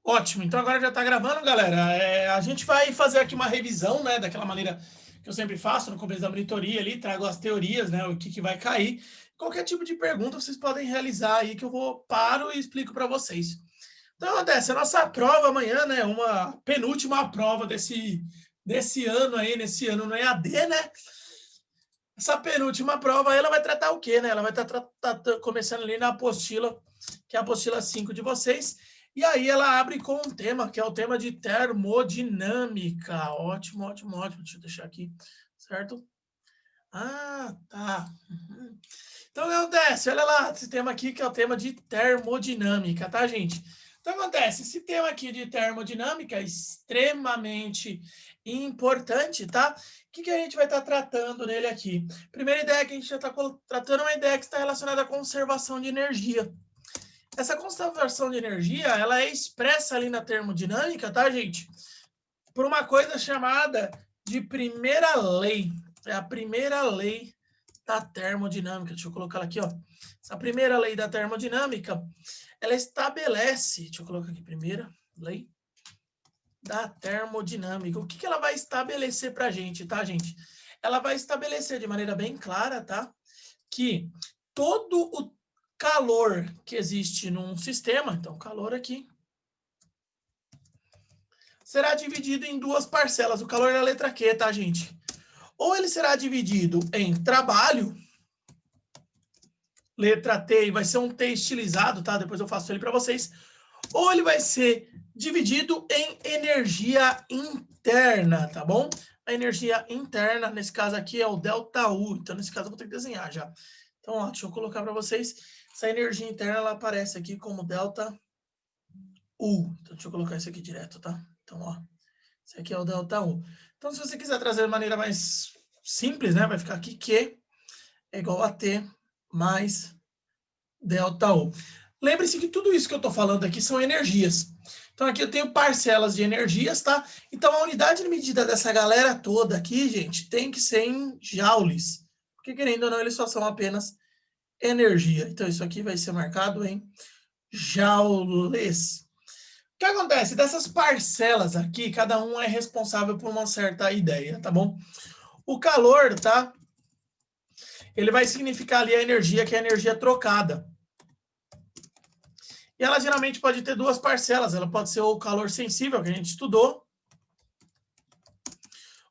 Ótimo, então agora já está gravando, galera. A gente vai fazer aqui uma revisão, né, daquela maneira que eu sempre faço no começo da monitoria ali, trago as teorias, né, o que vai cair. Qualquer tipo de pergunta vocês podem realizar aí que eu paro e explico para vocês. Então acontece, a nossa prova amanhã, né, uma penúltima prova desse ano aí, nesse ano no EAD, né? Essa penúltima prova, ela vai tratar o quê, né? Ela vai estar começando ali na apostila, que é a apostila 5 de vocês, e aí ela abre com um tema, que é o tema de termodinâmica. Ótimo, ótimo, ótimo. Deixa eu deixar aqui, certo? Ah, tá. Uhum. Então, o que acontece? Olha lá, esse tema aqui que é o tema de termodinâmica, tá, gente? Então, acontece, esse tema aqui de termodinâmica é extremamente importante, tá? O que a gente vai estar tratando nele aqui? Primeira ideia que a gente já está tratando é uma ideia que está relacionada à conservação de energia. Essa conservação de energia, ela é expressa ali na termodinâmica, tá, gente? Por uma coisa chamada de primeira lei. É a primeira lei da termodinâmica. Deixa eu colocar ela aqui, ó. Essa primeira lei da termodinâmica, ela estabelece, deixa eu colocar aqui, primeira lei da termodinâmica. O que ela vai estabelecer para a gente, tá, gente? Ela vai estabelecer de maneira bem clara, tá? Que todo o calor que existe num sistema, então calor aqui, será dividido em duas parcelas. O calor é a letra Q, tá, gente? Ou ele será dividido em trabalho, letra T, e vai ser um T estilizado, tá? Depois eu faço ele para vocês. Ou ele vai ser dividido em energia interna, tá bom? A energia interna, nesse caso aqui, é o ΔU. Então, nesse caso, eu vou ter que desenhar já. Então, ó, deixa eu colocar para vocês. Essa energia interna, ela aparece aqui como ΔU. Então, deixa eu colocar isso aqui direto, tá? Então, ó, esse aqui é o ΔU. Então, se você quiser trazer de maneira mais simples, né? Vai ficar aqui Q é igual a T mais ΔU. Lembre-se que tudo isso que eu estou falando aqui são energias. Então, aqui eu tenho parcelas de energias, tá? Então, a unidade de medida dessa galera toda aqui, gente, tem que ser em joules. Porque, querendo ou não, eles só são apenas energia. Então, isso aqui vai ser marcado em joules. O que acontece? Dessas parcelas aqui, cada um é responsável por uma certa ideia, tá bom? O calor, tá? Ele vai significar ali a energia, que é a energia trocada. E ela geralmente pode ter duas parcelas. Ela pode ser o calor sensível, que a gente estudou,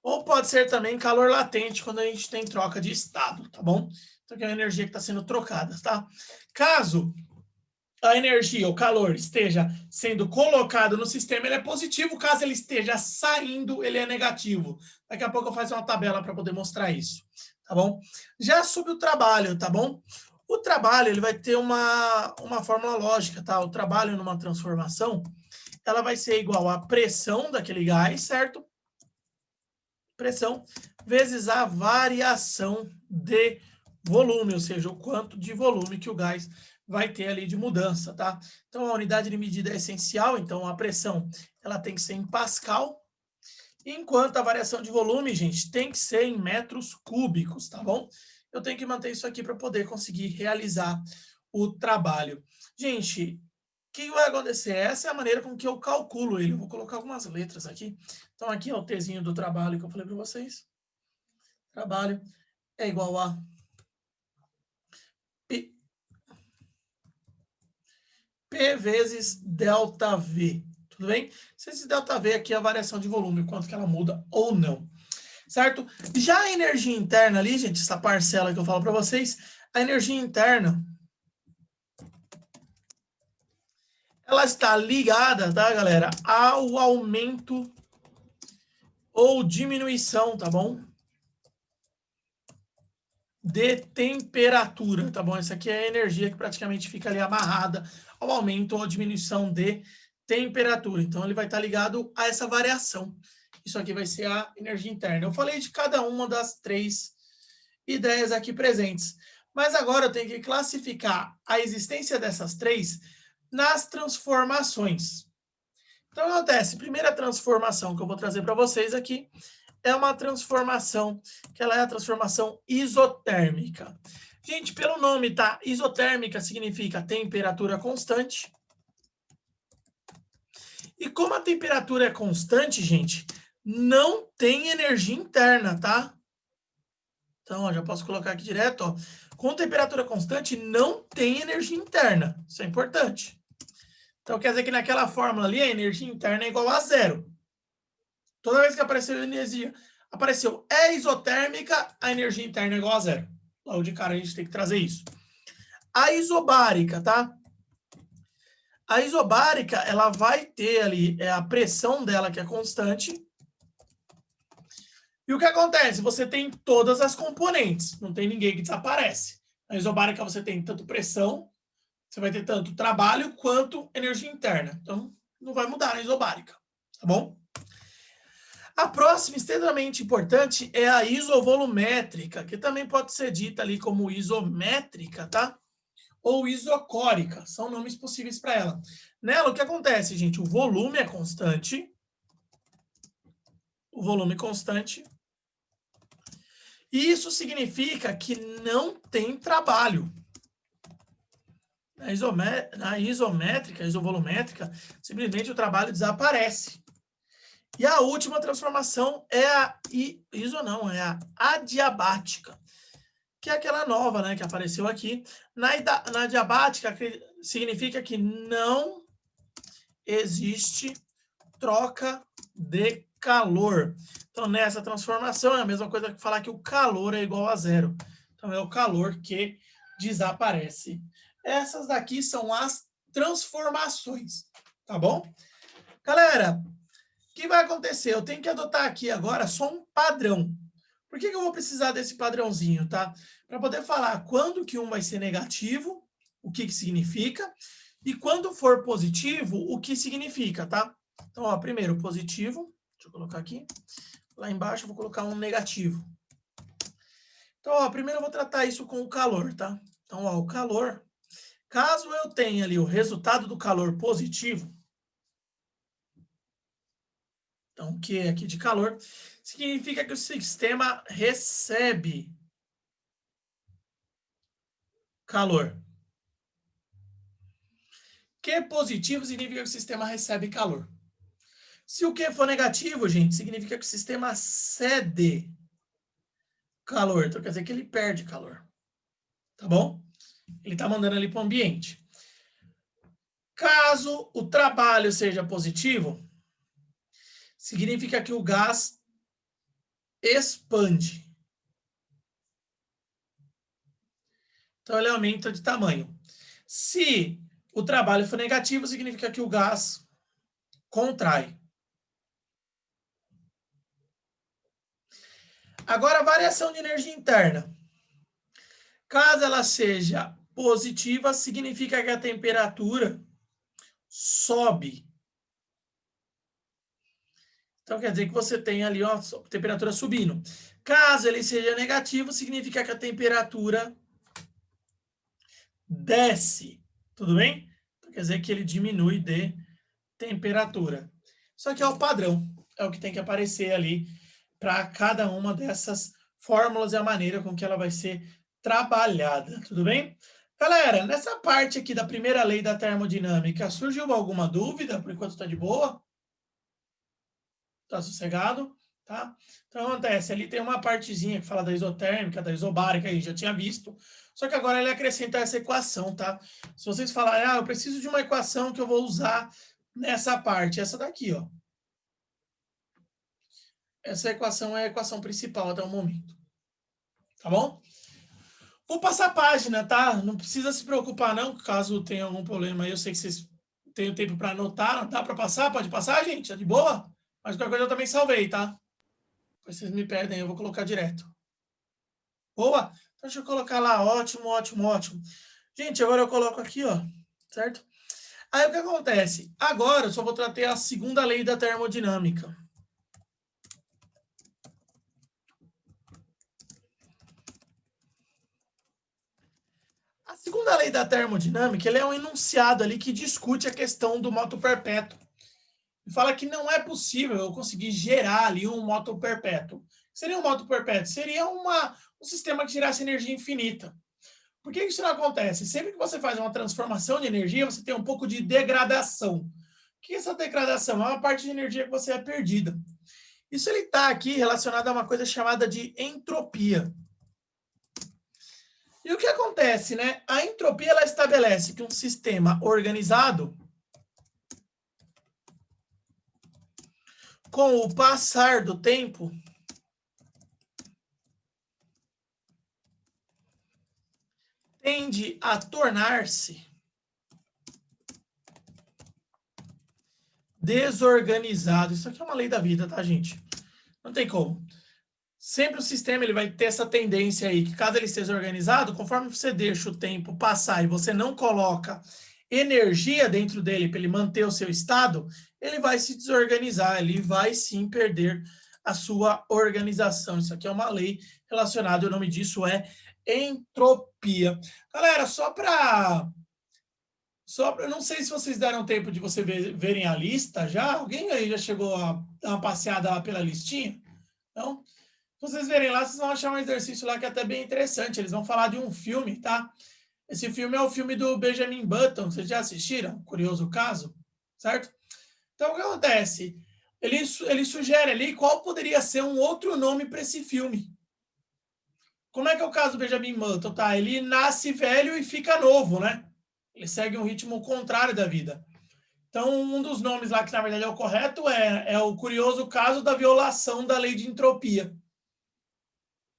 ou pode ser também calor latente, quando a gente tem troca de estado, tá bom? Então, que é a energia que está sendo trocada, tá? Caso a energia, o calor, esteja sendo colocado no sistema, ele é positivo. Caso ele esteja saindo, ele é negativo. Daqui a pouco eu faço uma tabela para poder mostrar isso, tá bom? Já sobre o trabalho, tá bom? O trabalho, ele vai ter uma fórmula lógica, tá? O trabalho numa transformação, ela vai ser igual à pressão daquele gás, certo? Pressão vezes a variação de volume, ou seja, o quanto de volume que o gás vai ter ali de mudança, tá? Então, a unidade de medida é essencial, então a pressão ela tem que ser em Pascal, enquanto a variação de volume, gente, tem que ser em metros cúbicos, tá bom? Eu tenho que manter isso aqui para poder conseguir realizar o trabalho. Gente, o que vai acontecer? Essa é a maneira com que eu calculo ele. Eu vou colocar algumas letras aqui. Então, aqui é o Tzinho do trabalho que eu falei para vocês. Trabalho é igual a P vezes ΔV. Tudo bem? Se esse ΔV aqui é a variação de volume, quanto que ela muda ou não. Certo? Já a energia interna ali, gente, essa parcela que eu falo para vocês, a energia interna, ela está ligada, tá, galera, ao aumento ou diminuição, tá bom? De temperatura, tá bom? Essa aqui é a energia que praticamente fica ali amarrada ao aumento ou diminuição de temperatura. Então, ele vai estar ligado a essa variação. Isso aqui vai ser a energia interna. Eu falei de cada uma das três ideias aqui presentes. Mas agora eu tenho que classificar a existência dessas três nas transformações. Então, acontece, primeira transformação que eu vou trazer para vocês aqui é uma transformação, que ela é a transformação isotérmica. Gente, pelo nome, tá? Isotérmica significa temperatura constante. E como a temperatura é constante, gente, não tem energia interna, tá? Então, ó, já posso colocar aqui direto, ó. Com temperatura constante, não tem energia interna. Isso é importante. Então, quer dizer que naquela fórmula ali, a energia interna é igual a zero. Toda vez que apareceu energia, apareceu isotérmica, a energia interna é igual a zero. Logo de cara, a gente tem que trazer isso. A isobárica, tá? A isobárica, ela vai ter ali a pressão dela, que é constante. E o que acontece? Você tem todas as componentes, não tem ninguém que desaparece. Na isobárica, você tem tanto pressão, você vai ter tanto trabalho quanto energia interna. Então, não vai mudar na isobárica, tá bom? A próxima, extremamente importante, é a isovolumétrica, que também pode ser dita ali como isométrica, tá? Ou isocórica, são nomes possíveis para ela. Nela, o que acontece, gente? O volume é constante. O volume constante. E isso significa que não tem trabalho. Na isométrica, isovolumétrica, simplesmente o trabalho desaparece. E a última transformação é a é a adiabática, que é aquela nova, né, que apareceu aqui. Na adiabática, significa que não existe troca de calor. Então, nessa transformação, é a mesma coisa que falar que o calor é igual a zero. Então, é o calor que desaparece. Essas daqui são as transformações, tá bom? Galera, o que vai acontecer? Eu tenho que adotar aqui agora só um padrão. Por que eu vou precisar desse padrãozinho, tá? Para poder falar quando que um vai ser negativo, o que significa, e quando for positivo, o que significa, tá? Então, ó, primeiro, positivo, deixa eu colocar aqui. Lá embaixo eu vou colocar um negativo. Então, ó, primeiro eu vou tratar isso com o calor, tá? Então, ó, o calor, caso eu tenha ali o resultado do calor positivo, então, o Q aqui de calor, significa que o sistema recebe calor. Q positivo significa que o sistema recebe calor. Se o Q for negativo, gente, significa que o sistema cede calor. Então, quer dizer que ele perde calor. Tá bom? Ele está mandando ali para o ambiente. Caso o trabalho seja positivo, significa que o gás expande. Então, ele aumenta de tamanho. Se o trabalho for negativo, significa que o gás contrai. Agora, a variação de energia interna. Caso ela seja positiva, significa que a temperatura sobe. Então, quer dizer que você tem ali ó, a temperatura subindo. Caso ele seja negativo, significa que a temperatura desce. Tudo bem? Então, quer dizer que ele diminui de temperatura. Isso aqui é o padrão. É o que tem que aparecer ali para cada uma dessas fórmulas e a maneira com que ela vai ser trabalhada. Tudo bem? Galera, nessa parte aqui da primeira lei da termodinâmica, surgiu alguma dúvida? Por enquanto está de boa? Tá sossegado? Tá? Então, acontece, ali tem uma partezinha que fala da isotérmica, da isobárica, aí já tinha visto, só que agora ele acrescenta essa equação, tá? Se vocês falarem, eu preciso de uma equação que eu vou usar nessa parte, essa daqui, ó. Essa equação é a equação principal até o momento. Tá bom? Vou passar a página, tá? Não precisa se preocupar, não, caso tenha algum problema aí. Eu sei que vocês têm tempo para anotar. Dá para passar? Pode passar, gente? Tá de boa? Mas qualquer coisa eu também salvei, tá? Depois vocês me perdem, eu vou colocar direto. Boa? Então, deixa eu colocar lá. Ótimo, ótimo, ótimo. Gente, agora eu coloco aqui, ó. Certo? Aí, o que acontece? Agora, eu só vou tratar a segunda lei da termodinâmica. A segunda lei da termodinâmica, ele é um enunciado ali que discute a questão do moto perpétuo. E fala que não é possível eu conseguir gerar ali um moto perpétuo. O que seria um moto perpétuo? Seria um sistema que gerasse energia infinita. Por que isso não acontece? Sempre que você faz uma transformação de energia, você tem um pouco de degradação. que é essa degradação? É uma parte de energia que você é perdida. Isso ele está aqui relacionado a uma coisa chamada de entropia. E o que acontece, né? A entropia ela estabelece que um sistema organizado, com o passar do tempo, tende a tornar-se desorganizado. Isso aqui é uma lei da vida, tá, gente? Não tem como. Sempre o sistema ele vai ter essa tendência aí, que caso ele esteja organizado, conforme você deixa o tempo passar e você não coloca energia dentro dele para ele manter o seu estado, ele vai se desorganizar, ele vai sim perder a sua organização. Isso aqui é uma lei relacionada, o nome disso é entropia. Galera, eu não sei se vocês deram tempo de verem a lista já. Alguém aí já chegou a dar uma passeada lá pela listinha? Não? Se vocês verem lá, vocês vão achar um exercício lá que é até bem interessante. Eles vão falar de um filme, tá? Esse filme é o filme do Benjamin Button. Vocês já assistiram? Curioso caso, certo? Então, o que acontece? Ele sugere ali qual poderia ser um outro nome para esse filme. Como é que é o caso do Benjamin Button, tá? Ele nasce velho e fica novo, né? Ele segue um ritmo contrário da vida. Então, um dos nomes lá, que na verdade é o correto, é o curioso caso da violação da lei de entropia.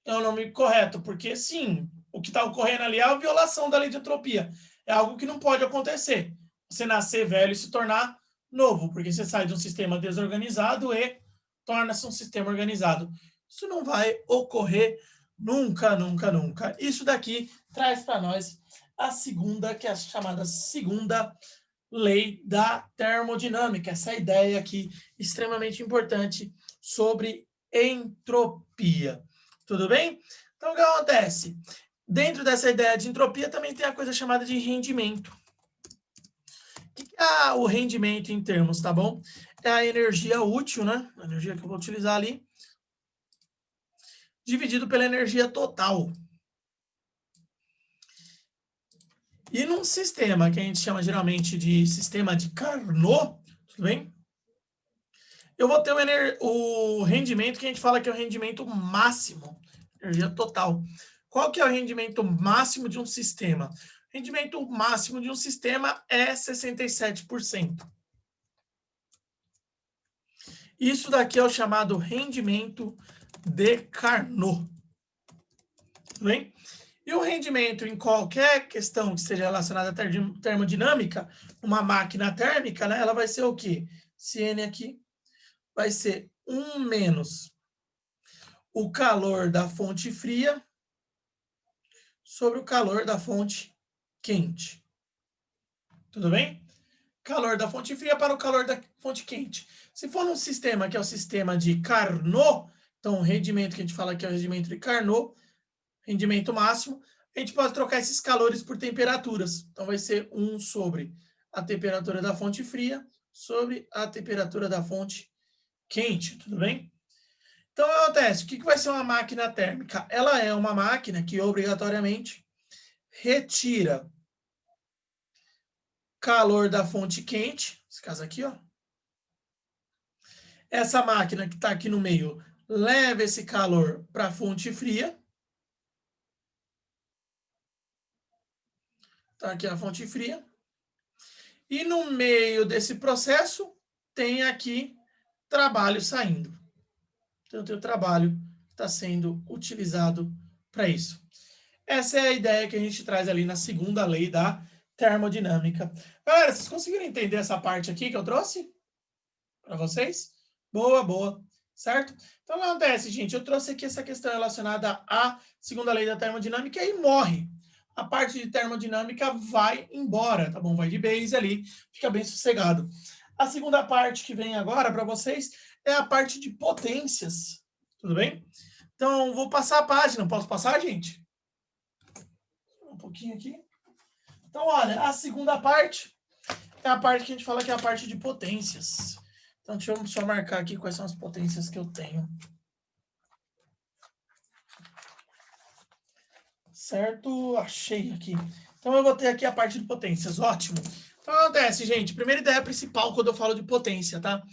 É o nome correto, porque sim, o que está ocorrendo ali é a violação da lei de entropia. É algo que não pode acontecer. Você nascer velho e se tornar novo, porque você sai de um sistema desorganizado e torna-se um sistema organizado. Isso não vai ocorrer nunca, nunca, nunca. Isso daqui traz para nós a segunda, que é a chamada segunda lei da termodinâmica. Essa ideia aqui extremamente importante sobre entropia. Tudo bem? Então, o que acontece? Dentro dessa ideia de entropia também tem a coisa chamada de rendimento. O que é o rendimento em termos, tá bom? É a energia útil, né? A energia que eu vou utilizar ali, dividido pela energia total. E num sistema que a gente chama geralmente de sistema de Carnot, tudo bem? Eu vou ter o rendimento que a gente fala que é o rendimento máximo, energia total. Qual que é o rendimento máximo de um sistema? O rendimento máximo de um sistema é 67%. Isso daqui é o chamado rendimento de Carnot. Tudo bem? E o rendimento em qualquer questão que esteja relacionada à termodinâmica, uma máquina térmica, né, ela vai ser o quê? Esse N aqui vai ser 1 menos o calor da fonte fria sobre o calor da fonte quente. Tudo bem? Calor da fonte fria para o calor da fonte quente. Se for num sistema que é o sistema de Carnot, então o rendimento que a gente fala que é o rendimento de Carnot, rendimento máximo, a gente pode trocar esses calores por temperaturas. Então vai ser 1 sobre a temperatura da fonte fria sobre a temperatura da fonte quente, tudo bem? Então, acontece, o que vai ser uma máquina térmica? Ela é uma máquina que obrigatoriamente retira calor da fonte quente, esse caso aqui, ó. Essa máquina que está aqui no meio leva esse calor para a fonte fria. Tá aqui a fonte fria. E no meio desse processo tem aqui trabalho saindo. Então, tem o trabalho que está sendo utilizado para isso. Essa é a ideia que a gente traz ali na segunda lei da termodinâmica. Galera, vocês conseguiram entender essa parte aqui que eu trouxe para vocês? Boa, boa. Certo? Então, o que acontece, gente? Eu trouxe aqui essa questão relacionada à segunda lei da termodinâmica e aí morre. A parte de termodinâmica vai embora, tá bom? Vai de base ali, fica bem sossegado. A segunda parte que vem agora para vocês é a parte de potências. Tudo bem? Então, vou passar a página. Posso passar, gente? Um pouquinho aqui. Então, olha, a segunda parte é a parte que a gente fala que é a parte de potências. Então, deixa eu só marcar aqui quais são as potências que eu tenho. Certo? Achei aqui. Então, eu vou ter aqui a parte de potências. Ótimo. Então, acontece, gente, primeira ideia principal quando eu falo de potência, tá?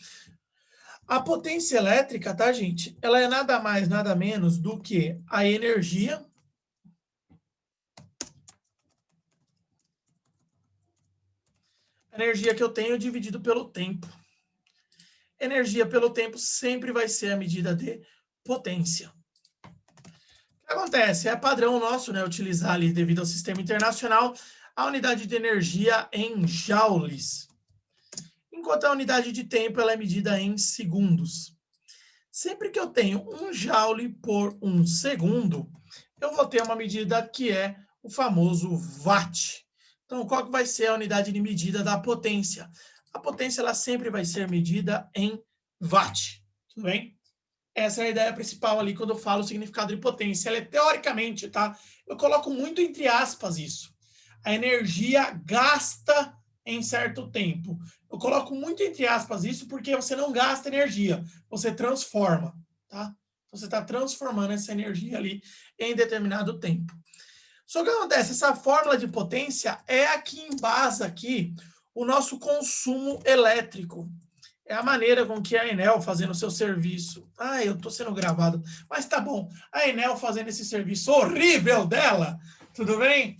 A potência elétrica, tá, gente? Ela é nada mais, nada menos do que a energia que eu tenho dividido pelo tempo. Energia pelo tempo sempre vai ser a medida de potência. O que acontece? É padrão nosso, né, utilizar ali, devido ao sistema internacional, a unidade de energia em joules. Enquanto a unidade de tempo ela é medida em segundos. Sempre que eu tenho 1 joule por 1 segundo, eu vou ter uma medida que é o famoso watt. Então, qual que vai ser a unidade de medida da potência? A potência ela sempre vai ser medida em watt, tudo bem? Essa é a ideia principal ali quando eu falo o significado de potência. Ela é teoricamente, tá? Eu coloco muito entre aspas isso. A energia gasta em certo tempo. Eu coloco muito entre aspas isso porque você não gasta energia, você transforma, tá? Você está transformando essa energia ali em determinado tempo. Só que acontece, essa fórmula de potência é a que embasa aqui o nosso consumo elétrico. É a maneira com que a Enel fazendo o seu serviço. Ah, eu estou sendo gravado. Mas tá bom. A Enel fazendo esse serviço horrível dela, tudo bem?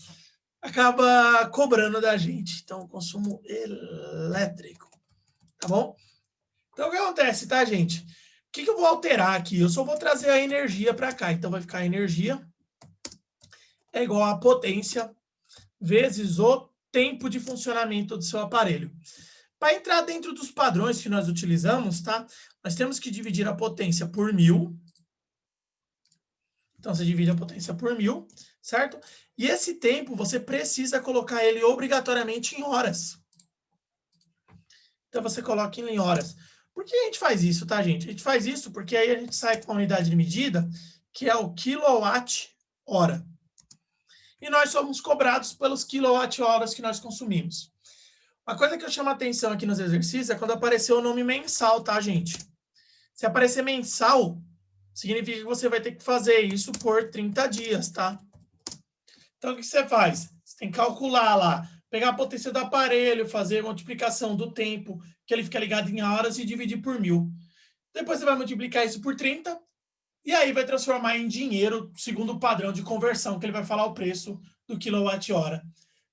Acaba cobrando da gente. Então, consumo elétrico. Tá bom? Então, o que acontece, tá, gente? O que eu vou alterar aqui? Eu só vou trazer a energia para cá. Então, vai ficar a energia é igual a potência vezes o tempo de funcionamento do seu aparelho. Para entrar dentro dos padrões que nós utilizamos, tá? Nós temos que dividir a potência por 1000. Então, você divide a potência por 1000, certo? E esse tempo, você precisa colocar ele obrigatoriamente em horas. Então, você coloca ele em horas. Por que a gente faz isso, tá, gente? A gente faz isso porque aí a gente sai com a unidade de medida, que é o quilowatt-hora. E nós somos cobrados pelos quilowatt-horas que nós consumimos. Uma coisa que eu chamo a atenção aqui nos exercícios é quando apareceu o nome mensal, tá, gente? Se aparecer mensal, significa que você vai ter que fazer isso por 30 dias, tá? Então, o que você faz? Você tem que calcular lá, pegar a potência do aparelho, fazer a multiplicação do tempo que ele fica ligado em horas e dividir por 1000. Depois você vai multiplicar isso por 30 e aí vai transformar em dinheiro segundo o padrão de conversão, que ele vai falar o preço do quilowatt-hora.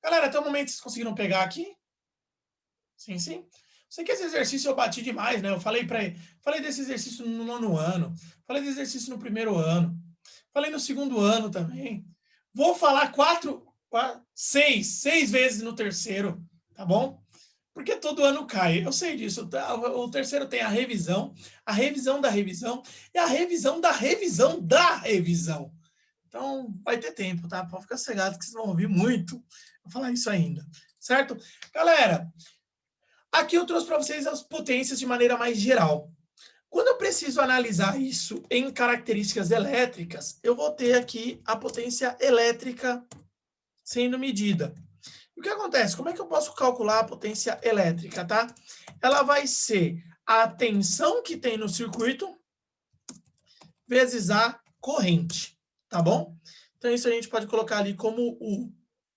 Galera, até o momento vocês conseguiram pegar aqui? Sim, sim. Sei que esse exercício eu bati demais, né? Eu falei desse exercício no 9º ano, falei desse exercício no 1º ano, falei no 2º ano também. Vou falar seis vezes no 3º, tá bom? Porque todo ano cai. Eu sei disso. Tá? O 3º tem a revisão da revisão e a revisão da revisão da revisão. Então, vai ter tempo, tá? Pode ficar cegado que vocês vão ouvir muito eu falar isso ainda, certo? Galera, aqui eu trouxe para vocês as potências de maneira mais geral. Quando eu preciso analisar isso em características elétricas, eu vou ter aqui a potência elétrica sendo medida. O que acontece? Como é que eu posso calcular a potência elétrica, tá? Ela vai ser a tensão que tem no circuito vezes a corrente, tá bom? Então, isso a gente pode colocar ali como o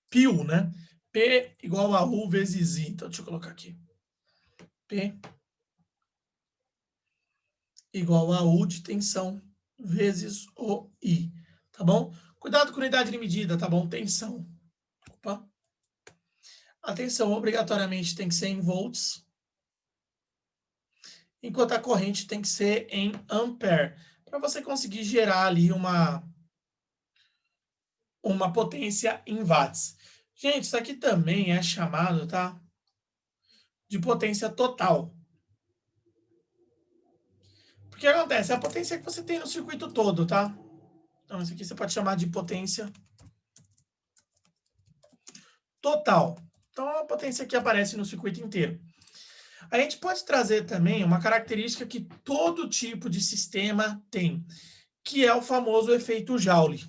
π, né? P igual a U vezes I. Então, deixa eu colocar aqui. P igual a U de tensão vezes o I, tá bom? Cuidado com a unidade de medida, tá bom? Tensão. Opa. A tensão obrigatoriamente tem que ser em volts, enquanto a corrente tem que ser em ampere, para você conseguir gerar ali uma potência em watts. Gente, isso aqui também é chamado, tá? De potência total. Porque acontece? É a potência que você tem no circuito todo, tá? Então, isso aqui você pode chamar de potência total. Então, é a potência que aparece no circuito inteiro. A gente pode trazer também uma característica que todo tipo de sistema tem, que é o famoso efeito Joule.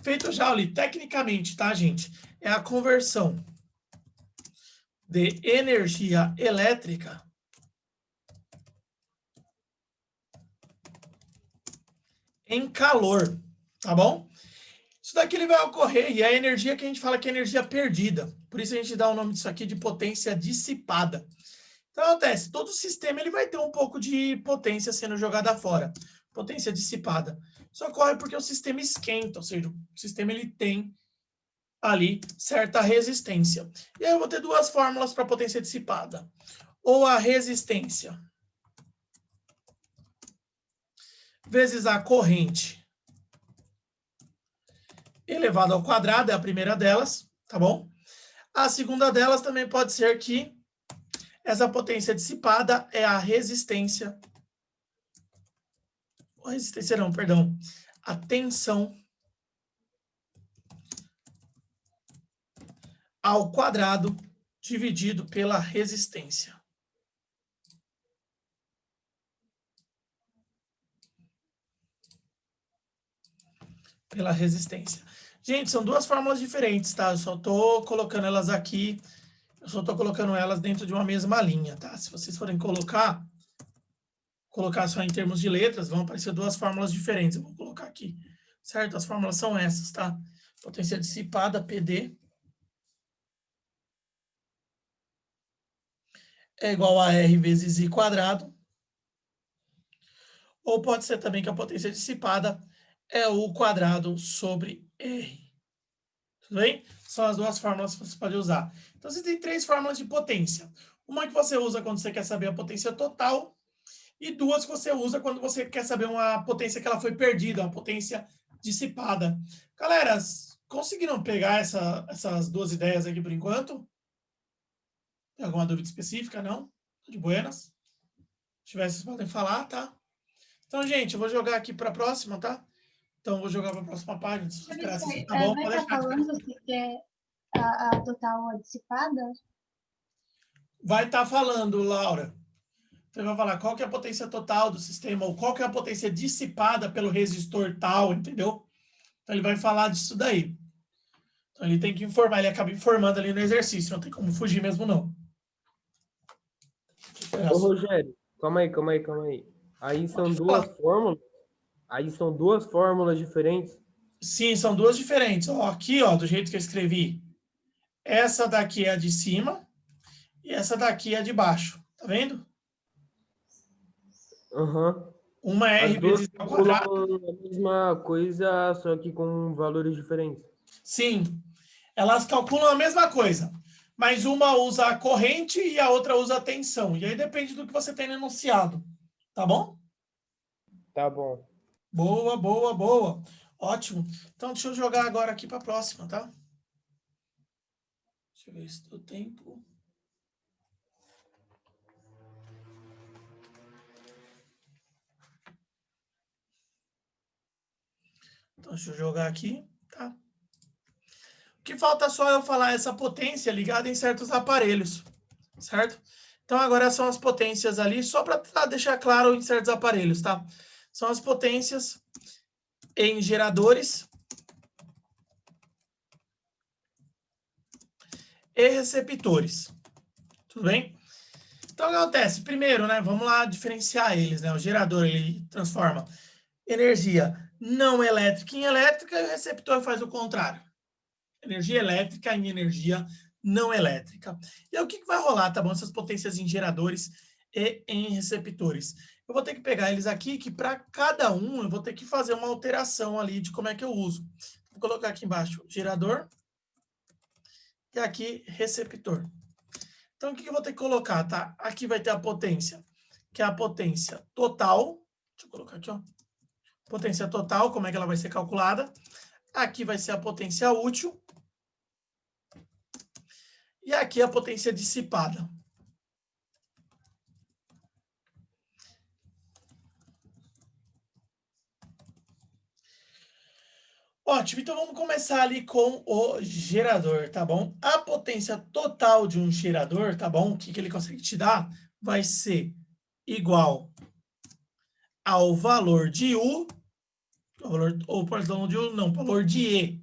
Efeito Joule, tecnicamente, tá, gente? É a conversão de energia elétrica em calor, tá bom? Isso daqui ele vai ocorrer, e é a energia que a gente fala que é energia perdida. Por isso a gente dá o nome disso aqui de potência dissipada. Então, acontece, todo sistema ele vai ter um pouco de potência sendo jogada fora. Potência dissipada. Isso ocorre porque o sistema esquenta, ou seja, o sistema ele tem ali certa resistência. E aí eu vou ter duas fórmulas para potência dissipada. Ou a resistência vezes a corrente elevado ao quadrado, é a primeira delas, tá bom? A segunda delas também pode ser que essa potência dissipada é a resistência, a tensão ao quadrado dividido pela resistência. Pela resistência. Gente, são duas fórmulas diferentes, tá? Eu só estou colocando elas aqui, eu só estou colocando elas dentro de uma mesma linha, tá? Se vocês forem colocar só em termos de letras, vão aparecer duas fórmulas diferentes. Eu vou colocar aqui, certo? As fórmulas são essas, tá? Potência dissipada, PD, é igual a R vezes I quadrado. Ou pode ser também que a potência dissipada é U quadrado sobre R. Tudo bem? São as duas fórmulas que você pode usar. Então, você tem três fórmulas de potência. Uma que você usa quando você quer saber a potência total, e duas que você usa quando você quer saber uma potência que ela foi perdida, uma potência dissipada. Galera, conseguiram pegar essas duas ideias aqui por enquanto? Tem alguma dúvida específica? Não? De buenas? Se tiver, vocês podem falar, tá? Então, gente, eu vou jogar aqui para a próxima, tá? Então, eu vou jogar para a próxima página. Se você esperar, tá bom? Vai estar falando se quer a total ou dissipada? Vai estar falando, Laura. Você vai falar qual que é a potência total do sistema, ou qual que é a potência dissipada pelo resistor tal, entendeu? Então, ele vai falar disso daí. Então, ele tem que informar, ele acaba informando ali no exercício, não tem como fugir mesmo, não. Ô, Rogério, calma aí. Aí são duas fórmulas? Aí são duas fórmulas diferentes? Sim, são duas diferentes. Ó, aqui, ó, do jeito que eu escrevi, essa daqui é a de cima e essa daqui é a de baixo. Tá vendo? Aham. Uma é R vezes I ao quadrado. A mesma coisa, só que com valores diferentes. Sim, elas calculam a mesma coisa, mas uma usa a corrente e a outra usa a tensão. E aí depende do que você tem no enunciado. Tá bom? Tá bom. Boa, boa, boa. Ótimo. Então, deixa eu jogar agora aqui para a próxima, tá? Deixa eu ver se deu tempo. Então, deixa eu jogar aqui, tá? O que falta só eu falar essa potência ligada em certos aparelhos, certo? Então, agora são as potências ali, só para deixar claro em certos aparelhos, tá? São as potências em geradores e receptores. Tudo bem? Então, o que acontece? Primeiro, né, vamos lá diferenciar eles, né? O gerador, ele transforma energia não elétrica em elétrica e o receptor faz o contrário. Energia elétrica em energia não elétrica. E aí, o que vai rolar, tá bom? Essas potências em geradores e em receptores. Eu vou ter que pegar eles aqui, que para cada um eu vou ter que fazer uma alteração ali de como é que eu uso. Vou colocar aqui embaixo gerador e aqui receptor. Então, o que eu vou ter que colocar, tá? Aqui vai ter a potência, que é a potência total. Deixa eu colocar aqui, ó. Potência total, como é que ela vai ser calculada? Aqui vai ser a potência útil. E aqui a potência dissipada. Ótimo, então vamos começar ali com o gerador, tá bom? A potência total de um gerador, tá bom? O que ele consegue te dar vai ser igual ao valor de U, valor de E,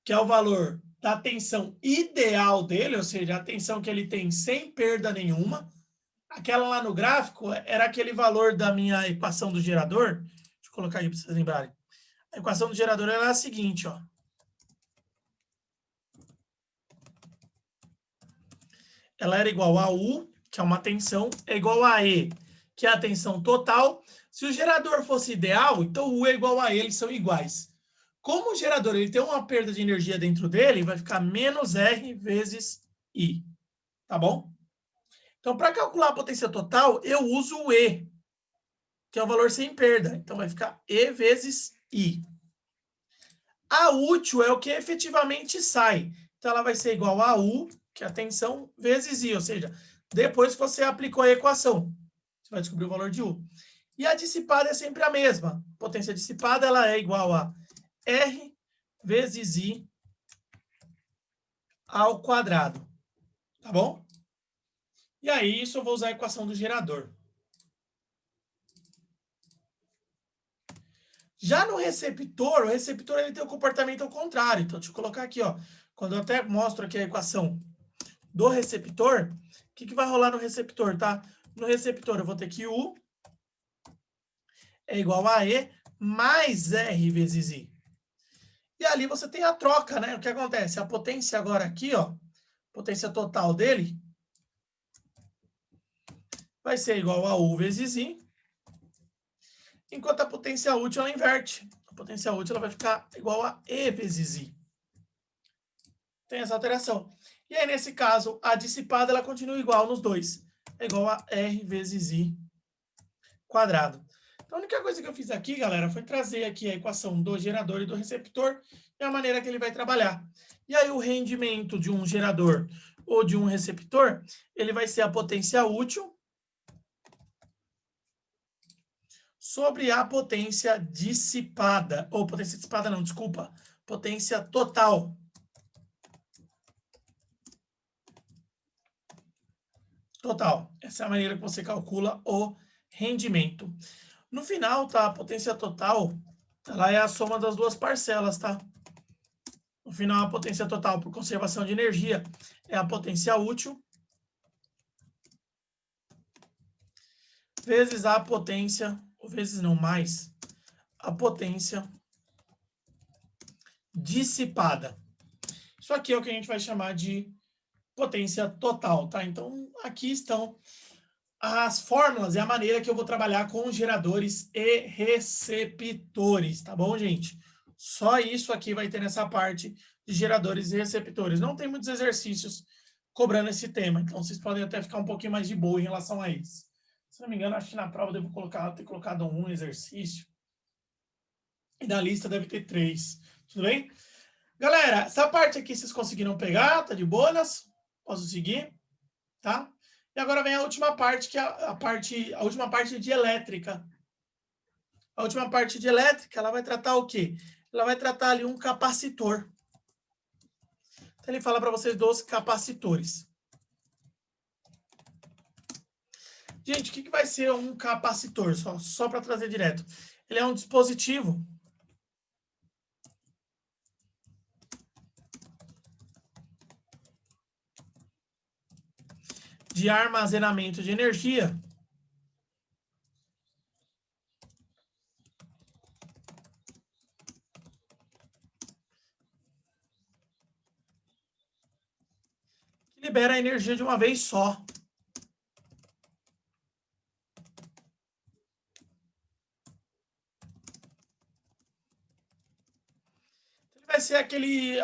que é o valor da tensão ideal dele, ou seja, a tensão que ele tem sem perda nenhuma. Aquela lá no gráfico era aquele valor da minha equação do gerador. Deixa eu colocar aí para vocês lembrarem. A equação do gerador ela é a seguinte, ó. Ela era igual a U, que é uma tensão, é igual a E, que é a tensão total. Se o gerador fosse ideal, então U é igual a E, eles são iguais. Como o gerador ele tem uma perda de energia dentro dele, vai ficar menos R vezes I. Tá bom? Então, para calcular a potência total, eu uso o E, que é o valor sem perda. Então, vai ficar E vezes I. A útil é o que efetivamente sai. Então, ela vai ser igual a U, que é a tensão, vezes I. Ou seja, depois que você aplicou a equação, você vai descobrir o valor de U. E a dissipada é sempre a mesma. A potência dissipada ela é igual a R vezes I ao quadrado. Tá bom? E aí, isso eu vou usar a equação do gerador. Já no receptor, o receptor ele tem o comportamento ao contrário. Então, deixa eu colocar aqui, ó. Quando eu até mostro aqui a equação do receptor, o que vai rolar no receptor, tá? No receptor, eu vou ter que U é igual a E mais R vezes I. E ali você tem a troca, né? O que acontece? A potência agora aqui, ó, potência total dele vai ser igual a U vezes I, enquanto a potência útil ela inverte. A potência útil ela vai ficar igual a E vezes I. Tem essa alteração. E aí, nesse caso, a dissipada ela continua igual nos dois. É igual a R vezes I quadrado. Então, a única coisa que eu fiz aqui, galera, foi trazer aqui a equação do gerador e do receptor e a maneira que ele vai trabalhar. E aí, o rendimento de um gerador ou de um receptor, ele vai ser a potência útil sobre a potência dissipada. Ou potência dissipada não, desculpa. Potência total. Total. Essa é a maneira que você calcula o rendimento. No final, tá? A potência total, ela é a soma das duas parcelas, tá? No final, a potência total por conservação de energia é a potência útil vezes a potência, ou vezes não mais, a potência dissipada. Isso aqui é o que a gente vai chamar de potência total, tá? Então, aqui estão as fórmulas e a maneira que eu vou trabalhar com geradores e receptores, tá bom, gente? Só isso aqui vai ter nessa parte de geradores e receptores. Não tem muitos exercícios cobrando esse tema, então vocês podem até ficar um pouquinho mais de boa em relação a isso. Se não me engano, acho que na prova eu devo ter colocado um exercício. E na lista deve ter 3. Tudo bem? Galera, essa parte aqui vocês conseguiram pegar? Tá de boas? Posso seguir? Tá? E agora vem a última parte, que é a última parte de elétrica. A última parte de elétrica, ela vai tratar o quê? Ela vai tratar ali um capacitor. Então, ele fala para vocês dos capacitores. Gente, o que vai ser um capacitor? Só para trazer direto. Ele é um dispositivo de armazenamento de energia que libera a energia de uma vez só. Ele vai ser aquele...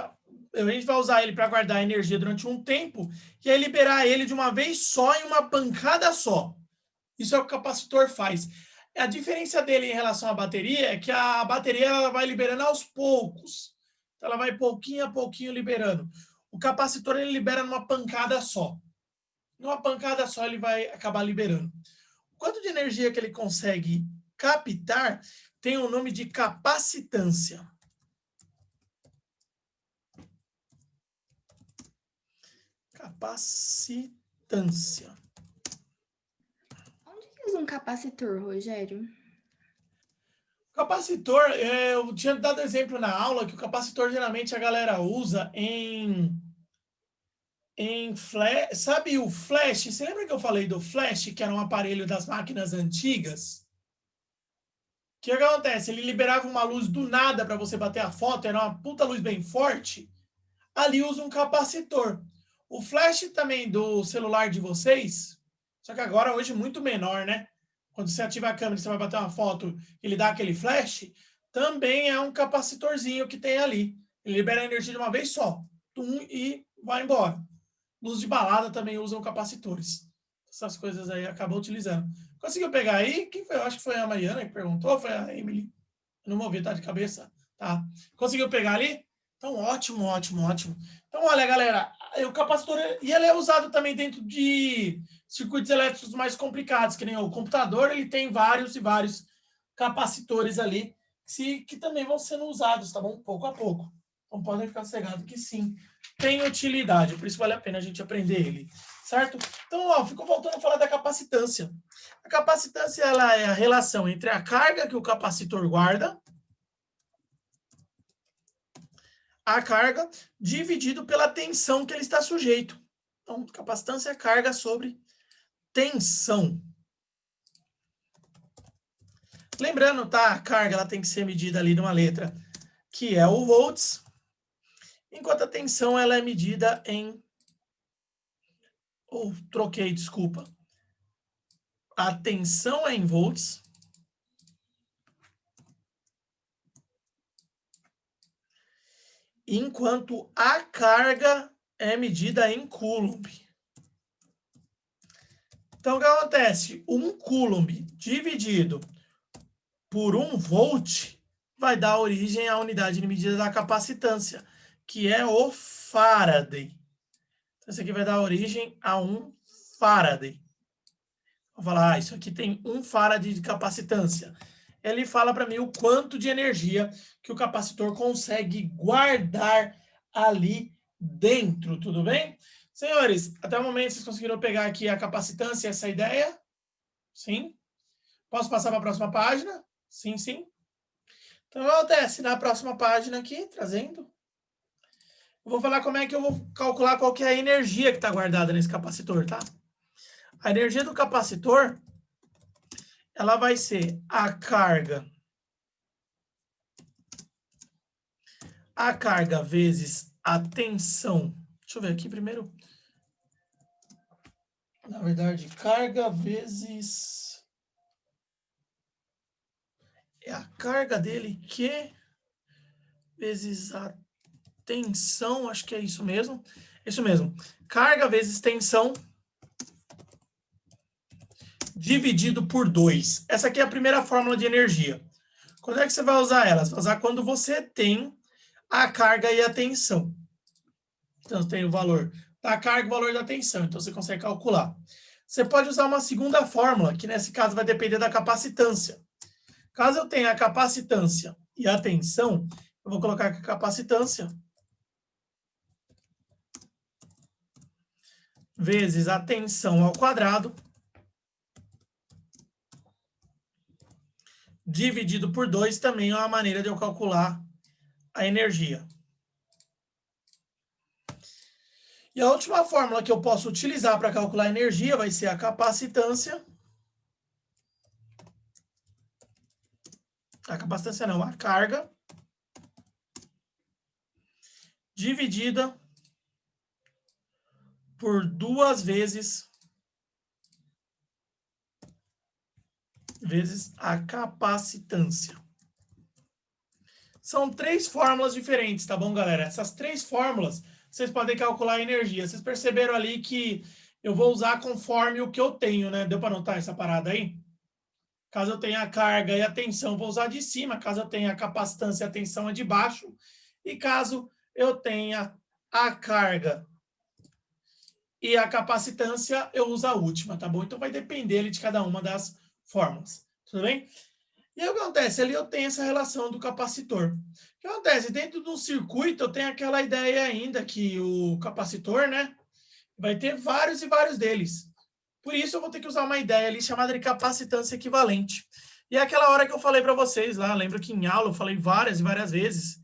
A gente vai usar ele para guardar a energia durante um tempo e aí liberar ele de uma vez só em uma pancada só. Isso é o que o capacitor faz. A diferença dele em relação à bateria é que a bateria ela vai liberando aos poucos. Então, ela vai pouquinho a pouquinho liberando. O capacitor ele libera numa pancada só. Numa pancada só ele vai acabar liberando. O quanto de energia que ele consegue captar tem o nome de capacitância. Capacitância. Onde que usa um capacitor, Rogério? Capacitor, eu tinha dado exemplo na aula que o capacitor geralmente a galera usa em flash. Sabe o flash? Você lembra que eu falei do flash, que era um aparelho das máquinas antigas? que acontece? Ele liberava uma luz do nada para você bater a foto, era uma puta luz bem forte. Ali usa um capacitor. O flash também do celular de vocês, só que agora hoje muito menor, né? Quando você ativa a câmera e você vai bater uma foto, ele dá aquele flash, também é um capacitorzinho que tem ali. Ele libera a energia de uma vez só. Tum, e vai embora. Luz de balada também usam capacitores. Essas coisas aí acabam utilizando. Conseguiu pegar aí? Quem foi? Eu acho que foi a Mariana que perguntou, foi a Emily. Eu não vou ver, tá de cabeça. Tá. Conseguiu pegar ali? Então, ótimo, ótimo, ótimo. Então, olha, galera, o capacitor, e ele é usado também dentro de circuitos elétricos mais complicados, que nem o computador, ele tem vários e vários capacitores ali, que também vão sendo usados, tá bom? Pouco a pouco. Então, podem ficar cegados que sim, tem utilidade, por isso vale a pena a gente aprender ele, certo? Então, ó, ficou faltando falar da capacitância. A capacitância, ela é a relação entre a carga que o capacitor guarda, a carga, dividido pela tensão que ele está sujeito. Então, capacitância é carga sobre tensão. Lembrando, tá? A carga ela tem que ser medida ali numa letra que é o volts, enquanto a tensão ela é medida em... troquei, desculpa. A tensão é em volts, enquanto a carga é medida em coulomb. Então, o que acontece? 1 coulomb dividido por 1 volt vai dar origem à unidade de medida da capacitância, que é o Faraday. Então, isso aqui vai dar origem a 1 Faraday. Vou falar, isso aqui tem 1 Faraday de capacitância. Ele fala para mim o quanto de energia que o capacitor consegue guardar ali dentro, tudo bem? Senhores, até o momento vocês conseguiram pegar aqui a capacitância, essa ideia? Sim? Posso passar para a próxima página? Sim, sim. Então, acontece na próxima página aqui, trazendo. Eu vou falar como é que eu vou calcular qual que é a energia que está guardada nesse capacitor, tá? A energia do capacitor, ela vai ser a carga vezes a tensão. Deixa eu ver aqui primeiro. Na verdade, carga vezes... é a carga dele que vezes a tensão, acho que é isso mesmo. Isso mesmo. Carga vezes tensão dividido por 2. Essa aqui é a primeira fórmula de energia. Quando é que você vai usar ela? Você vai usar quando você tem a carga e a tensão. Então, tem o valor da carga e o valor da tensão. Então, você consegue calcular. Você pode usar uma segunda fórmula, que nesse caso vai depender da capacitância. Caso eu tenha a capacitância e a tensão, eu vou colocar aqui a capacitância vezes a tensão ao quadrado, dividido por 2, também é uma maneira de eu calcular a energia. E a última fórmula que eu posso utilizar para calcular a energia vai ser a capacitância. A capacitância não, a carga dividida por 2 vezes a capacitância. São 3 fórmulas diferentes, tá bom, galera? Essas 3 fórmulas, vocês podem calcular a energia. Vocês perceberam ali que eu vou usar conforme o que eu tenho, né? Deu para notar essa parada aí? Caso eu tenha a carga e a tensão, vou usar de cima. Caso eu tenha a capacitância e a tensão, é de baixo. E caso eu tenha a carga e a capacitância, eu uso a última, tá bom? Então, vai depender ali de cada uma das fórmulas. Tudo bem? E aí, o que acontece? Ali eu tenho essa relação do capacitor. O que acontece? Dentro do circuito, eu tenho aquela ideia ainda que o capacitor, né, vai ter vários e vários deles. Por isso, eu vou ter que usar uma ideia ali chamada de capacitância equivalente. E é aquela hora que eu falei para vocês lá, lembro que em aula eu falei várias e várias vezes,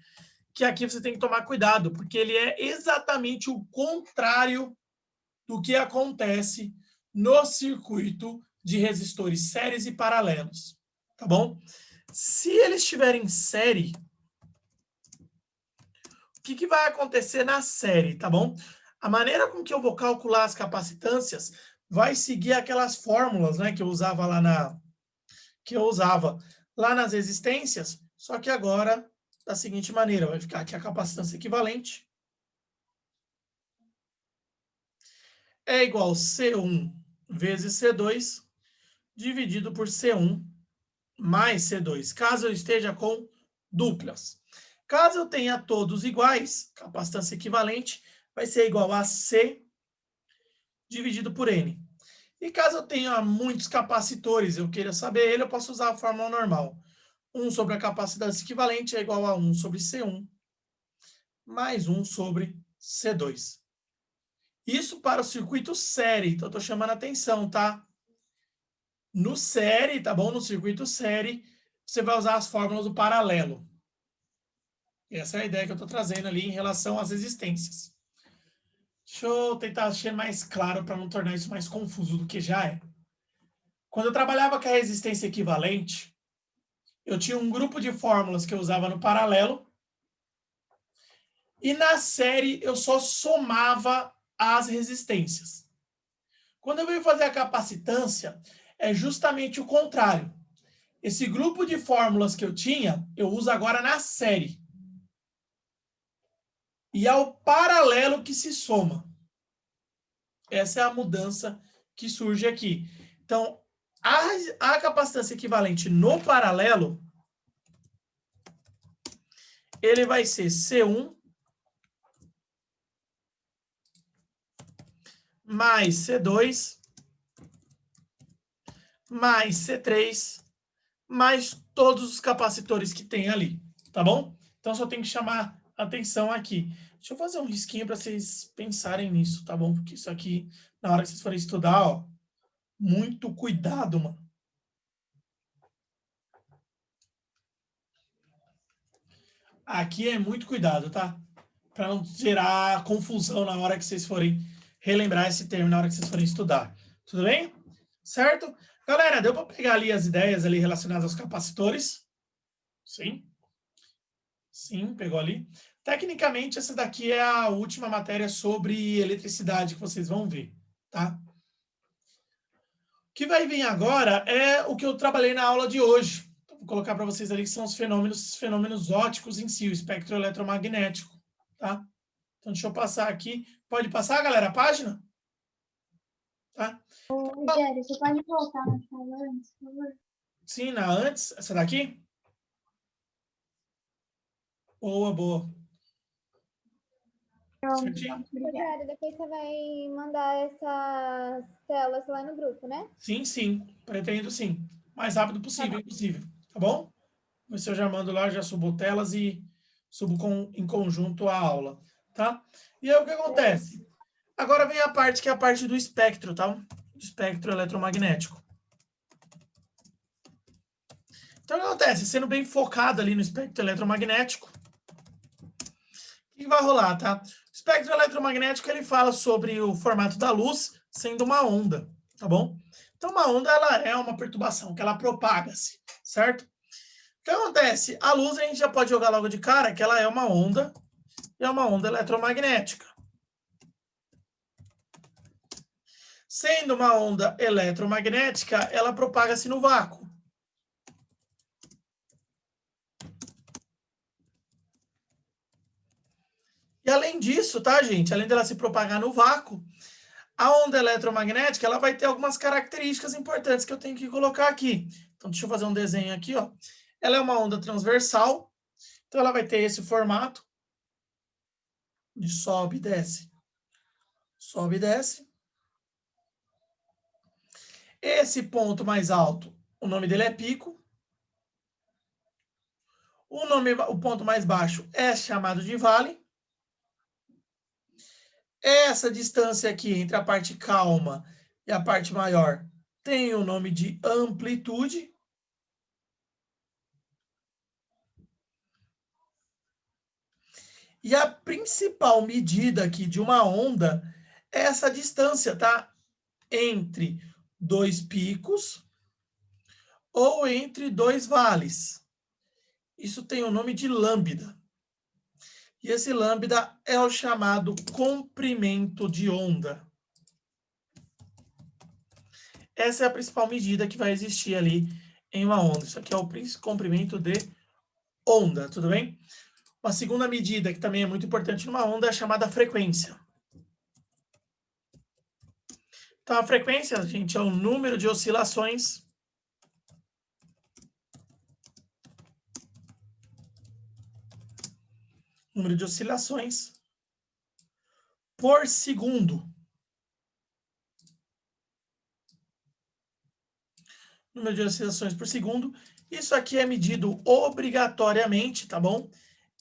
que aqui você tem que tomar cuidado, porque ele é exatamente o contrário do que acontece no circuito de resistores séries e paralelos. Tá bom? Se eles tiverem série, o que vai acontecer na série, tá bom? A maneira com que eu vou calcular as capacitâncias vai seguir aquelas fórmulas, né, que eu usava lá nas resistências, só que agora da seguinte maneira, vai ficar aqui a capacitância equivalente é igual a C1 vezes C2 dividido por C1 mais C2, caso eu esteja com duplas. Caso eu tenha todos iguais, capacitância equivalente vai ser igual a C dividido por N. E caso eu tenha muitos capacitores, eu queira saber ele, eu posso usar a fórmula normal. 1 sobre a capacitância equivalente é igual a 1 sobre C1 mais 1 sobre C2. Isso para o circuito série, então eu estou chamando a atenção, tá? No série, tá bom? No circuito série, você vai usar as fórmulas do paralelo. Essa é a ideia que eu estou trazendo ali em relação às resistências. Deixa eu tentar ser mais claro para não tornar isso mais confuso do que já é. Quando eu trabalhava com a resistência equivalente, eu tinha um grupo de fórmulas que eu usava no paralelo e na série eu só somava as resistências. Quando eu venho fazer a capacitância, é justamente o contrário. Esse grupo de fórmulas que eu tinha, eu uso agora na série. E é o paralelo que se soma. Essa é a mudança que surge aqui. Então, a capacitância equivalente no paralelo, ele vai ser C1 mais C2 mais C3 mais todos os capacitores que tem ali, tá bom? Então, só tem que chamar atenção aqui. Deixa eu fazer um risquinho para vocês pensarem nisso, tá bom? Porque isso aqui, na hora que vocês forem estudar, ó, muito cuidado, mano. Aqui é muito cuidado, tá? Para não gerar confusão na hora que vocês forem relembrar esse termo, na hora que vocês forem estudar. Tudo bem? Certo? Galera, deu para pegar ali as ideias ali relacionadas aos capacitores? Sim? Sim, pegou ali. Tecnicamente, essa daqui é a última matéria sobre eletricidade que vocês vão ver, tá? O que vai vir agora é o que eu trabalhei na aula de hoje. Vou colocar para vocês ali que são os fenômenos ópticos em si, o espectro eletromagnético, tá? Então, deixa eu passar aqui. Pode passar, galera, a página? Tá? Rogério, você pode voltar na fala antes, por favor? Sim, na antes. Essa daqui? Boa, boa. Certinho? Rogério, depois você vai mandar essas telas lá no grupo, né? Sim, sim. Pretendo sim. Mais rápido possível, impossível. Tá bom? Mas eu já mando lá, já subo telas e subo em conjunto a aula, tá? E aí o que acontece? Agora vem a parte que é a parte do espectro, tá? Do espectro eletromagnético. Então o que acontece? Sendo bem focado ali no espectro eletromagnético, o que vai rolar, tá? O espectro eletromagnético, ele fala sobre o formato da luz sendo uma onda, tá bom? Então uma onda, ela é uma perturbação, que ela propaga-se, certo? O que acontece? A luz, a gente já pode jogar logo de cara que ela é uma onda, e é uma onda eletromagnética. Sendo uma onda eletromagnética, ela propaga-se no vácuo. E além disso, tá, gente? Além dela se propagar no vácuo, a onda eletromagnética, ela vai ter algumas características importantes que eu tenho que colocar aqui. Então, deixa eu fazer um desenho aqui, ó. Ela é uma onda transversal, então ela vai ter esse formato de sobe e desce. Sobe e desce. Esse ponto mais alto, o nome dele é pico. O ponto mais baixo é chamado de vale. Essa distância aqui entre a parte calma e a parte maior tem o nome de amplitude. E a principal medida aqui de uma onda é essa distância, tá? Entre dois picos ou entre dois vales. isso tem o nome de lambda. E esse lambda é o chamado comprimento de onda. Essa é a principal medida que vai existir ali em uma onda. Isso aqui é o comprimento de onda, tudo bem? Uma segunda medida que também é muito importante numa onda é a chamada frequência. Então, a frequência, gente, é o número de oscilações por segundo. Número de oscilações por segundo. Isso aqui é medido obrigatoriamente, tá bom?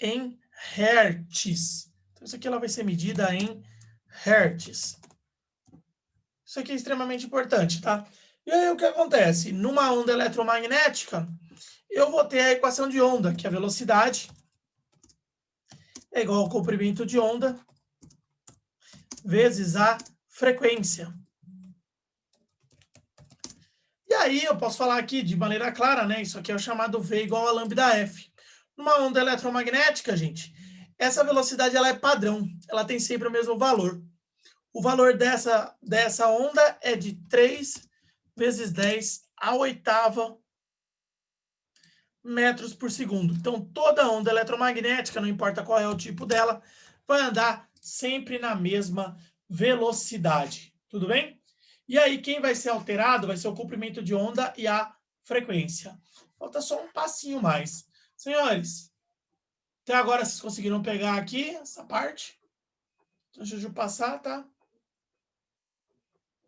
Em hertz. Então, isso aqui ela vai ser medida em hertz. Isso aqui é extremamente importante, tá? E aí, o que acontece? Numa onda eletromagnética, eu vou ter a equação de onda, que é a velocidade é igual ao comprimento de onda vezes a frequência. E aí eu posso falar aqui de maneira clara, né? Isso aqui é o chamado V igual a lambda F. Numa onda eletromagnética, gente, essa velocidade ela é padrão, ela tem sempre o mesmo valor. O valor dessa onda é de 3 vezes 10 à oitava metros por segundo. Então, toda onda eletromagnética, não importa qual é o tipo dela, vai andar sempre na mesma velocidade. Tudo bem? E aí, quem vai ser alterado vai ser o comprimento de onda e a frequência. Falta só um passinho mais. Senhores, até agora vocês conseguiram pegar aqui essa parte? Então, deixa eu passar, tá?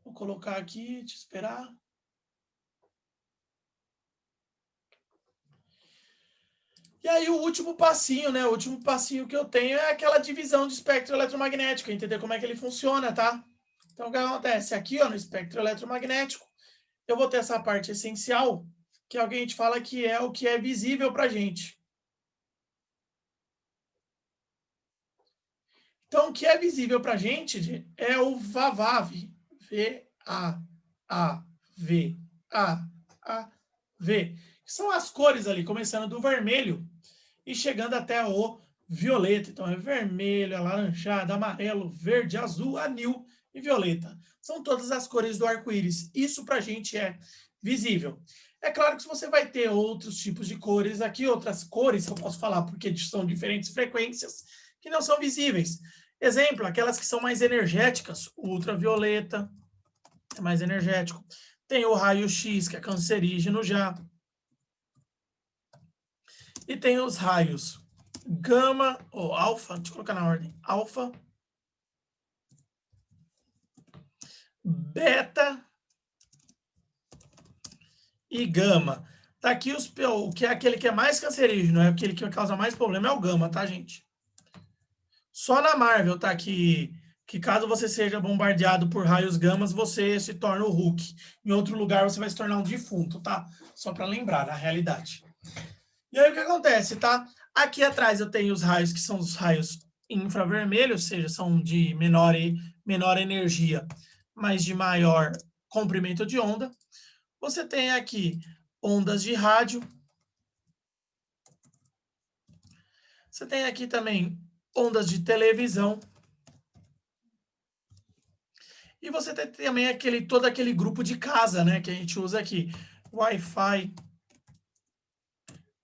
Vou colocar aqui, te esperar. E aí o último passinho, né? O último passinho que eu tenho é aquela divisão de espectro eletromagnético, entender como é que ele funciona, tá? Então, o que acontece? Aqui, ó, no espectro eletromagnético, eu vou ter essa parte essencial, que alguém a gente fala que é o que é visível pra gente. Então, o que é visível pra gente é o VAVAV. V-A-A-V. A-A-V. São as cores ali, começando do vermelho e chegando até o violeta. Então, é vermelho, alaranjado, amarelo, verde, azul, anil e violeta. São todas as cores do arco-íris. Isso para a gente é visível. É claro que você vai ter outros tipos de cores aqui, outras cores que eu posso falar, porque são diferentes frequências, que não são visíveis. Exemplo, aquelas que são mais energéticas, o ultravioleta é mais energético. Tem o raio-x, que é cancerígeno já. E tem os raios gama ou alfa, deixa eu colocar na ordem, alfa, beta e gama. Tá aqui o que é aquele que é mais cancerígeno, é aquele que vai causar mais problema, é o gama, tá, gente? Só na Marvel tá aqui que caso você seja bombardeado por raios gamas, você se torna o Hulk. Em outro lugar, você vai se tornar um defunto, tá? Só para lembrar, na realidade. E aí, o que acontece, tá? Aqui atrás eu tenho os raios, que são os raios infravermelhos, ou seja, são de menor energia, mas de maior comprimento de onda. Você tem aqui ondas de rádio. Você tem aqui também ondas de televisão. E você tem também todo aquele grupo de casa, né, que a gente usa aqui. Wi-Fi,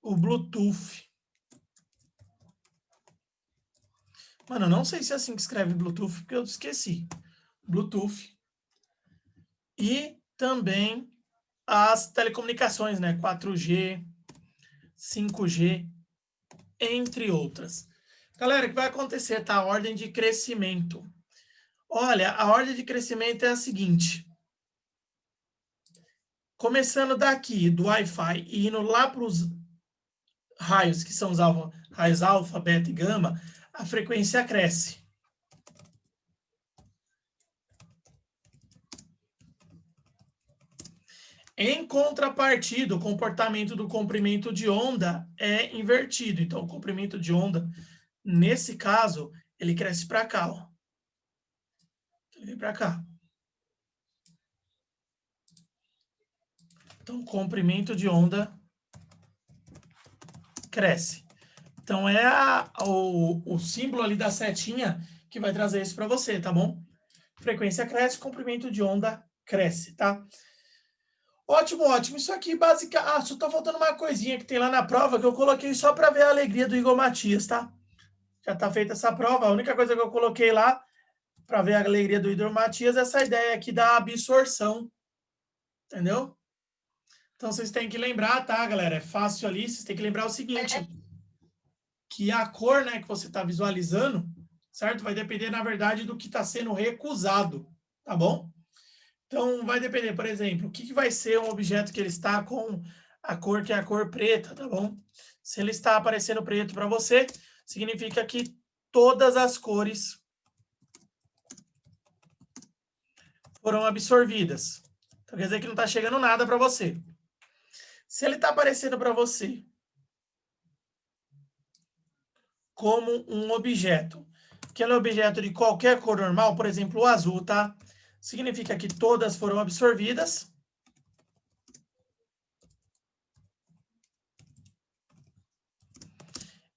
o Bluetooth. Mano, eu não sei se é assim que escreve Bluetooth, porque eu esqueci. Bluetooth. E também as telecomunicações, né? 4G, 5G, entre outras. Galera, o que vai acontecer, tá? A ordem de crescimento. Olha, a ordem de crescimento é a seguinte. Começando daqui, do Wi-Fi, e indo lá para os raios, que são os raios alfa, beta e gama, a frequência cresce. Em contrapartida, o comportamento do comprimento de onda é invertido. Então, o comprimento de onda, nesse caso, ele cresce para cá, ó. Ele vem para cá. Então, o comprimento de onda cresce. Então, é o símbolo ali da setinha que vai trazer isso para você, tá bom? Frequência cresce, comprimento de onda cresce, tá? Ótimo, ótimo. Isso aqui, básica... Ah, só tá faltando uma coisinha que tem lá na prova que eu coloquei só para ver a alegria do Igor Matias, tá? Já tá feita essa prova. A única coisa que eu coloquei lá para ver a alegria do Igor Matias é essa ideia aqui da absorção. Entendeu? Então, vocês têm que lembrar, tá, galera? É fácil ali. Vocês têm que lembrar o seguinte, que a cor, né, que você está visualizando, certo? Vai depender, na verdade, do que está sendo recusado, tá bom? Então, vai depender, por exemplo, o que vai ser um objeto que ele está com a cor que é a cor preta, tá bom? Se ele está aparecendo preto para você, significa que todas as cores foram absorvidas. Então, quer dizer que não está chegando nada para você. Se ele está aparecendo para você como um objeto, que ele é objeto de qualquer cor normal, por exemplo, o azul, tá? Significa que todas foram absorvidas.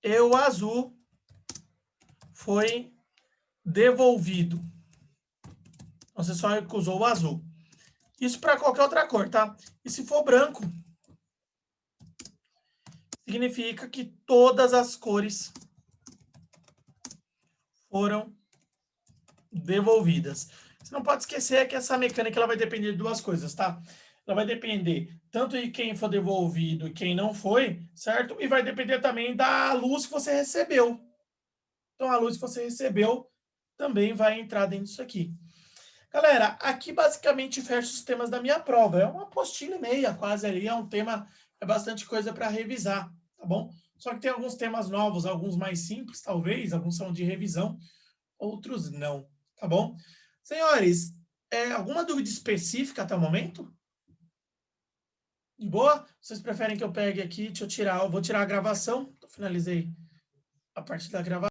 E o azul foi devolvido. Então, você só recusou o azul. Isso para qualquer outra cor, tá? E se for branco, significa que todas as cores foram devolvidas. Você não pode esquecer que essa mecânica ela vai depender de duas coisas, tá? Ela vai depender tanto de quem foi devolvido e quem não foi, certo? E vai depender também da luz que você recebeu. Então, a luz que você recebeu também vai entrar dentro disso aqui. Galera, aqui basicamente fecha os temas da minha prova. É uma apostila e meia quase ali, é um tema, é bastante coisa para revisar, tá bom? Só que tem alguns temas novos, alguns mais simples, talvez, alguns são de revisão, outros não, tá bom? Senhores, alguma dúvida específica até o momento? De boa? Vocês preferem que eu pegue aqui, deixa eu tirar, eu vou tirar a gravação, finalizei a parte da gravação.